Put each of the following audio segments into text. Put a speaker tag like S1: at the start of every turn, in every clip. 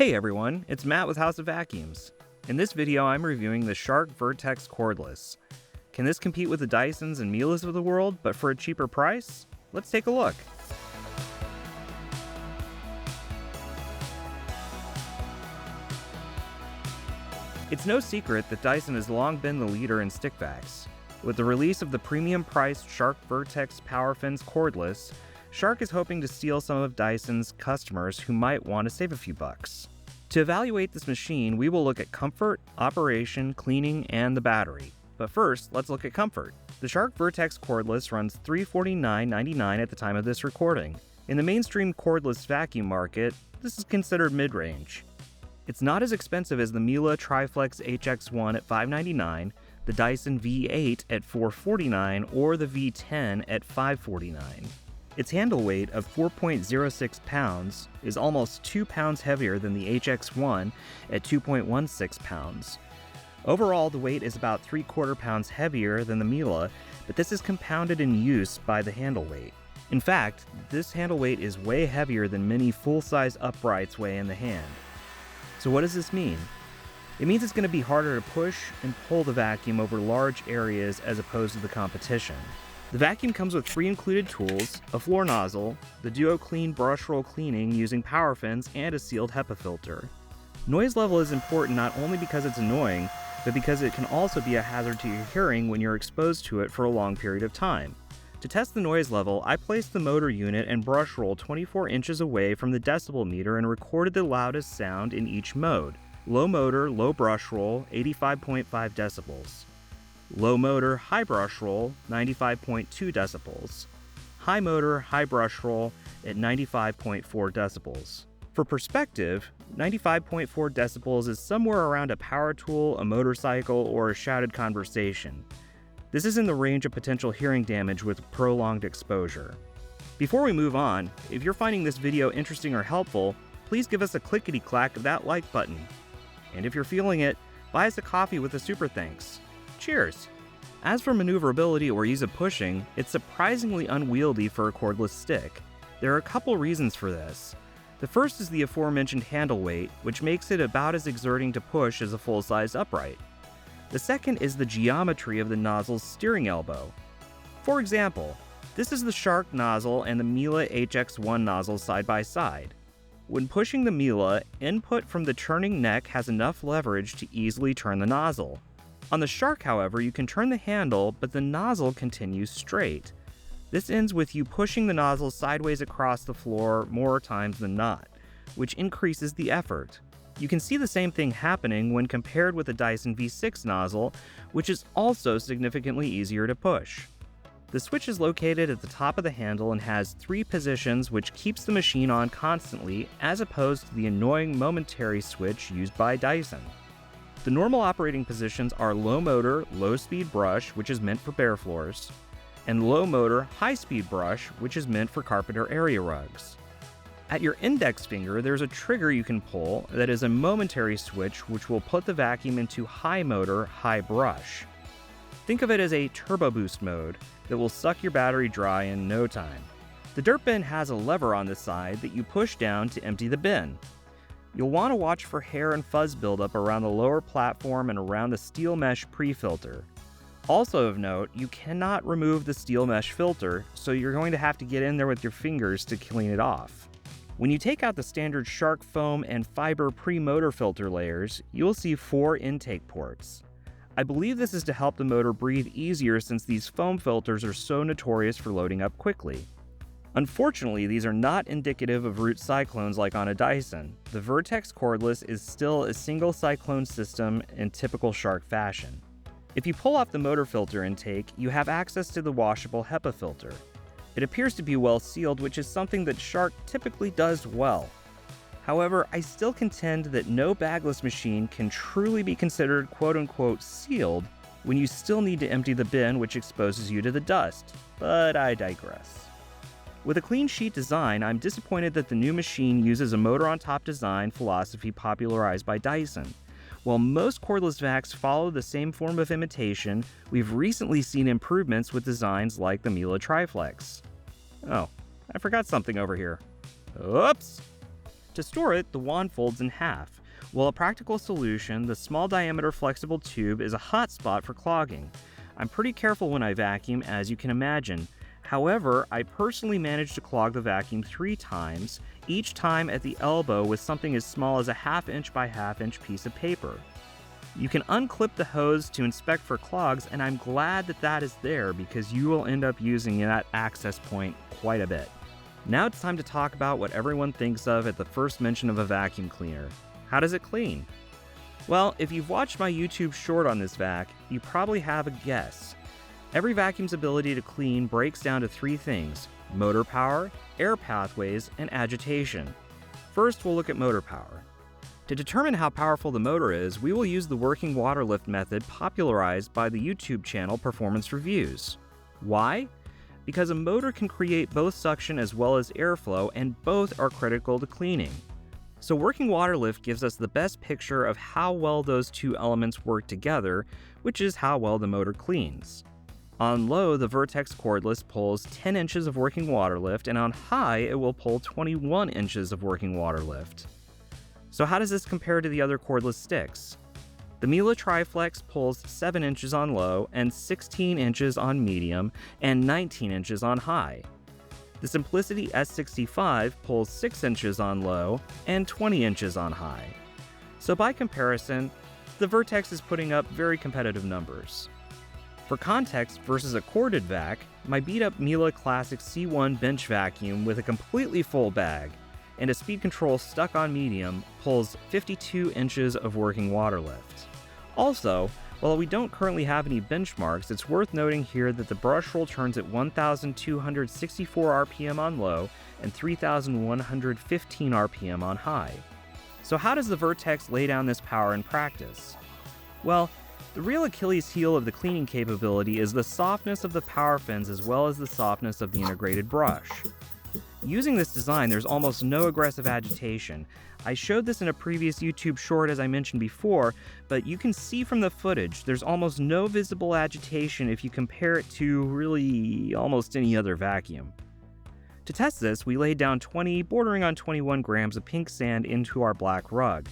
S1: Hey everyone, it's Matt with House of Vacuums. In this video, I'm reviewing the Shark Vertex Cordless. Can this compete with the Dysons and Miele's of the world, but for a cheaper price? Let's take a look. It's no secret that Dyson has long been the leader in stick vacs. With the release of the premium-priced Shark Vertex PowerFins Cordless, Shark is hoping to steal some of Dyson's customers who might want to save a few bucks. To evaluate this machine, we will look at comfort, operation, cleaning, and the battery. But first, let's look at comfort. The Shark Vertex Cordless runs $349.99 at the time of this recording. In the mainstream cordless vacuum market, this is considered mid-range. It's not as expensive as the Miele Triflex HX1 at $599, the Dyson V8 at $449, or the V10 at $549. Its handle weight of 4.06 pounds is almost 2 pounds heavier than the HX1 at 2.16 pounds. Overall, the weight is about 3/4 pounds heavier than the Miele, but this is compounded in use by the handle weight. In fact, this handle weight is way heavier than many full-size uprights weigh in the hand. So what does this mean? It means it's going to be harder to push and pull the vacuum over large areas as opposed to the competition. The vacuum comes with pre-included tools, a floor nozzle, the DuoClean brush roll cleaning using PowerFins, and a sealed HEPA filter. Noise level is important not only because it's annoying, but because it can also be a hazard to your hearing when you're exposed to it for a long period of time. To test the noise level, I placed the motor unit and brush roll 24 inches away from the decibel meter and recorded the loudest sound in each mode. Low motor, low brush roll, 85.5 decibels. Low motor, high brush roll, 95.2 decibels. High motor, high brush roll at 95.4 decibels. For perspective, 95.4 decibels is somewhere around a power tool, a motorcycle, or a shouted conversation. This is in the range of potential hearing damage with prolonged exposure. Before we move on, if you're finding this video interesting or helpful, please give us a clickety-clack of that like button. And if you're feeling it, buy us a coffee with a super thanks. Cheers! As for maneuverability or ease of pushing, it's surprisingly unwieldy for a cordless stick. There are a couple reasons for this. The first is the aforementioned handle weight, which makes it about as exerting to push as a full-size upright. The second is the geometry of the nozzle's steering elbow. For example, this is the Shark nozzle and the Miele HX1 nozzle side by side. When pushing the Miele, input from the turning neck has enough leverage to easily turn the nozzle. On the Shark, however, you can turn the handle, but the nozzle continues straight. This ends with you pushing the nozzle sideways across the floor more times than not, which increases the effort. You can see the same thing happening when compared with the Dyson V6 nozzle, which is also significantly easier to push. The switch is located at the top of the handle and has 3 positions, which keeps the machine on constantly, as opposed to the annoying momentary switch used by Dyson. The normal operating positions are low motor, low speed brush, which is meant for bare floors, and low motor, high speed brush, which is meant for carpenter area rugs. At your index finger, there's a trigger you can pull that is a momentary switch which will put the vacuum into high motor, high brush. Think of it as a turbo boost mode that will suck your battery dry in no time. The dirt bin has a lever on the side that you push down to empty the bin. You'll want to watch for hair and fuzz buildup around the lower platform and around the steel mesh pre-filter. Also of note, you cannot remove the steel mesh filter, so you're going to have to get in there with your fingers to clean it off. When you take out the standard Shark foam and fiber pre-motor filter layers, you'll see 4 intake ports. I believe this is to help the motor breathe easier since these foam filters are so notorious for loading up quickly. Unfortunately, these are not indicative of root cyclones like on a Dyson. The Vertex Cordless is still a single cyclone system in typical Shark fashion. If you pull off the motor filter intake, you have access to the washable HEPA filter. It appears to be well sealed, which is something that Shark typically does well. However, I still contend that no bagless machine can truly be considered quote-unquote sealed when you still need to empty the bin, which exposes you to the dust, but I digress. With a clean sheet design, I'm disappointed that the new machine uses a motor-on-top design philosophy popularized by Dyson. While most cordless vacs follow the same form of imitation, we've recently seen improvements with designs like the Miele Triflex. Oh, I forgot something over here. Oops! To store it, the wand folds in half. While a practical solution, the small diameter flexible tube is a hot spot for clogging. I'm pretty careful when I vacuum, as you can imagine. However, I personally managed to clog the vacuum 3 times, each time at the elbow with something as small as a 1/2 inch by 1/2 inch piece of paper. You can unclip the hose to inspect for clogs, and I'm glad that that is there because you will end up using that access point quite a bit. Now it's time to talk about what everyone thinks of at the first mention of a vacuum cleaner. How does it clean? Well, if you've watched my YouTube short on this vac, you probably have a guess. Every vacuum's ability to clean breaks down to 3 things: motor power, air pathways, and agitation. First, we'll look at motor power. To determine how powerful the motor is, we will use the working water lift method popularized by the YouTube channel Performance Reviews. Why? Because a motor can create both suction as well as airflow, and both are critical to cleaning. So working water lift gives us the best picture of how well those 2 elements work together, which is how well the motor cleans. On low, the Vertex Cordless pulls 10 inches of working water lift, and on high, it will pull 21 inches of working water lift. So how does this compare to the other cordless sticks? The Miele Triflex pulls 7 inches on low, and 16 inches on medium, and 19 inches on high. The Simplicity S65 pulls 6 inches on low, and 20 inches on high. So by comparison, the Vertex is putting up very competitive numbers. For context, versus a corded vac, my beat-up Miele Classic C1 bench vacuum with a completely full bag and a speed control stuck on medium pulls 52 inches of working water lift. Also, while we don't currently have any benchmarks, it's worth noting here that the brush roll turns at 1,264 RPM on low and 3,115 RPM on high. So how does the Vertex lay down this power in practice? Well, the real Achilles heel of the cleaning capability is the softness of the power fins as well as the softness of the integrated brush. Using this design, there's almost no aggressive agitation. I showed this in a previous YouTube short as I mentioned before, but you can see from the footage there's almost no visible agitation if you compare it to really almost any other vacuum. To test this, we laid down 20, bordering on 21 grams of pink sand into our black rug.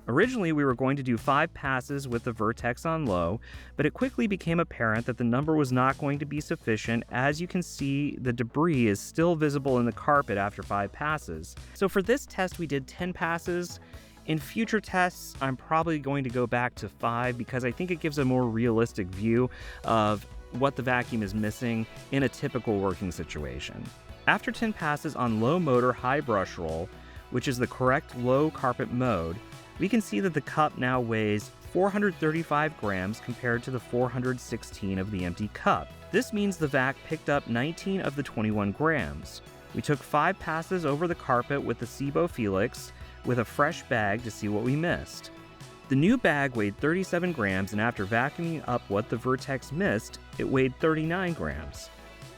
S1: Originally, we were going to do 5 passes with the Vertex on low, but it quickly became apparent that the number was not going to be sufficient. As you can see, the debris is still visible in the carpet after 5 passes. So for this test, we did 10 passes. In future tests, I'm probably going to go back to 5 because I think it gives a more realistic view of what the vacuum is missing in a typical working situation. After 10 passes on low motor high brush roll, which is the correct low carpet mode, we can see that the cup now weighs 435 grams compared to the 416 of the empty cup. This means the vac picked up 19 of the 21 grams. We took 5 passes over the carpet with the Cibo Felix with a fresh bag to see what we missed. The new bag weighed 37 grams, and after vacuuming up what the Vertex missed, it weighed 39 grams.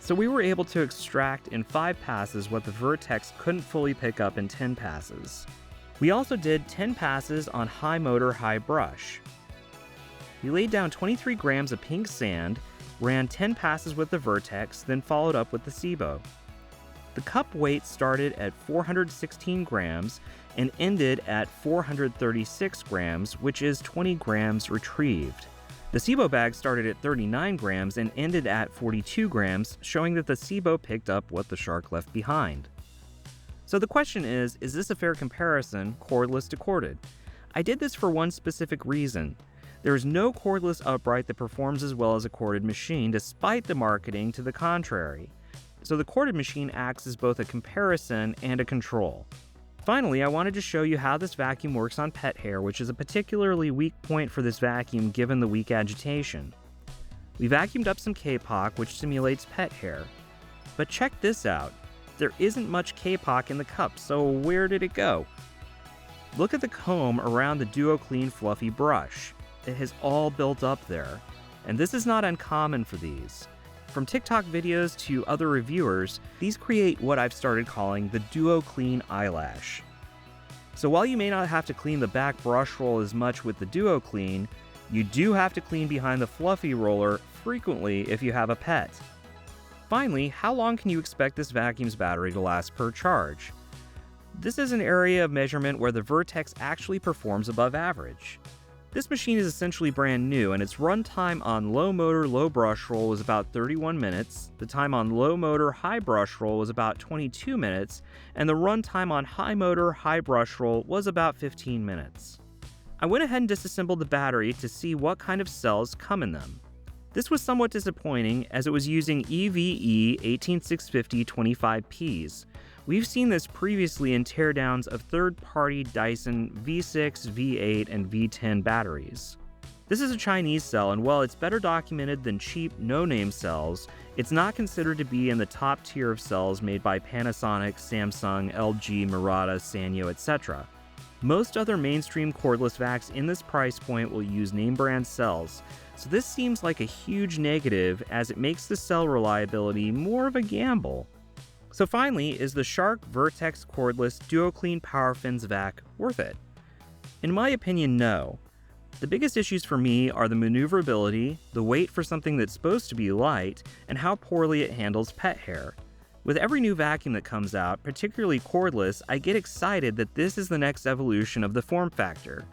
S1: So we were able to extract in 5 passes what the Vertex couldn't fully pick up in 10 passes. We also did 10 passes on high motor, high brush. We laid down 23 grams of pink sand, ran 10 passes with the Vertex, then followed up with the Cibo. The cup weight started at 416 grams and ended at 436 grams, which is 20 grams retrieved. The Cibo bag started at 39 grams and ended at 42 grams, showing that the Cibo picked up what the shark left behind. So the question is this a fair comparison, cordless to corded? I did this for one specific reason. There is no cordless upright that performs as well as a corded machine, despite the marketing to the contrary. So the corded machine acts as both a comparison and a control. Finally, I wanted to show you how this vacuum works on pet hair, which is a particularly weak point for this vacuum given the weak agitation. We vacuumed up some Kapok, which simulates pet hair. But check this out. There isn't much Kapok in the cup, so where did it go? Look at the comb around the DuoClean fluffy brush. It has all built up there, and this is not uncommon for these. From TikTok videos to other reviewers, these create what I've started calling the DuoClean eyelash. So while you may not have to clean the back brush roll as much with the DuoClean, you do have to clean behind the fluffy roller frequently if you have a pet. Finally, how long can you expect this vacuum's battery to last per charge? This is an area of measurement where the Vertex actually performs above average. This machine is essentially brand new, and its runtime on low motor, low brush roll was about 31 minutes, the time on low motor, high brush roll was about 22 minutes, and the runtime on high motor, high brush roll was about 15 minutes. I went ahead and disassembled the battery to see what kind of cells come in them. This was somewhat disappointing as it was using EVE 18650 25Ps. We've seen this previously in teardowns of third-party Dyson V6, V8, and V10 batteries. This is a Chinese cell, and while it's better documented than cheap, no-name cells, it's not considered to be in the top tier of cells made by Panasonic, Samsung, LG, Murata, Sanyo, etc. Most other mainstream cordless vacs in this price point will use name-brand cells, so this seems like a huge negative as it makes the cell reliability more of a gamble. So finally, is the Shark Vertex Cordless DuoClean Power Fins vac worth it? In my opinion, no. The biggest issues for me are the maneuverability, the weight for something that's supposed to be light, and how poorly it handles pet hair. With every new vacuum that comes out, particularly cordless, I get excited that this is the next evolution of the form factor.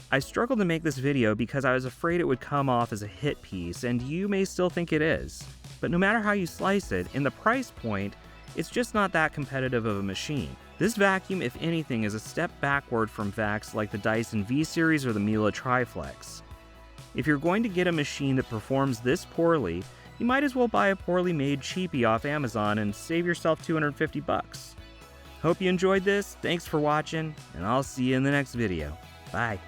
S1: I struggled to make this video because I was afraid it would come off as a hit piece, and you may still think it is. But no matter how you slice it, in the price point, it's just not that competitive of a machine. This vacuum, if anything, is a step backward from vacs like the Dyson V series or the Miele Triflex. If you're going to get a machine that performs this poorly, you might as well buy a poorly made cheapie off Amazon and save yourself $250. Hope you enjoyed this, thanks for watching, and I'll see you in the next video. Bye.